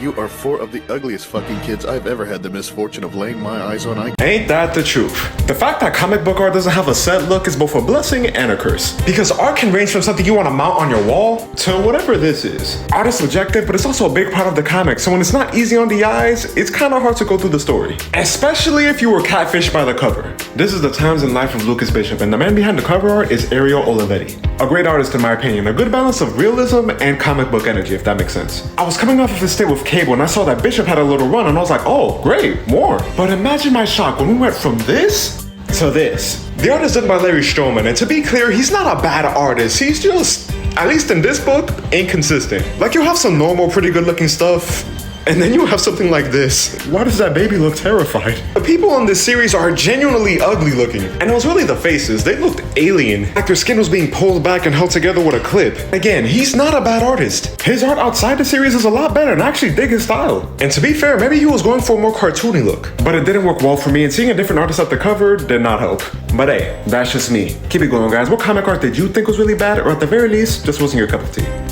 You are four of the ugliest fucking kids I've ever had the misfortune of laying my eyes on. Ain't that the truth? The fact that comic book art doesn't have a set look is both a blessing and a curse. Because art can range from something you want to mount on your wall to whatever this is. Art is subjective, but it's also a big part of the comic, so when it's not easy on the eyes, it's kind of hard to go through the story. Especially if you were catfished by the cover. This is the times in life of Lucas Bishop, and the man behind the cover art is Ariel Olivetti. A great artist in my opinion, a good balance of realism and comic book energy, if that makes sense. I was coming off of his stay with Cable and I saw that Bishop had a little run and I was like, oh, great, more. But imagine my shock when we went from this to this. The art is done by Larry Stroman, and to be clear, he's not a bad artist. He's just, at least in this book, inconsistent. Like, you'll have some normal, pretty good looking stuff, and then you have something like this. Why does that baby look terrified? The people in this series are genuinely ugly looking, and it was really the faces. They looked alien, like their skin was being pulled back and held together with a clip. Again, he's not a bad artist. His art outside the series is a lot better, and I actually dig his style. And to be fair, maybe he was going for a more cartoony look, but it didn't work well for me, and seeing a different artist at the cover did not help. But hey, that's just me. Keep it going, guys. What comic art did you think was really bad, or at the very least, just wasn't your cup of tea?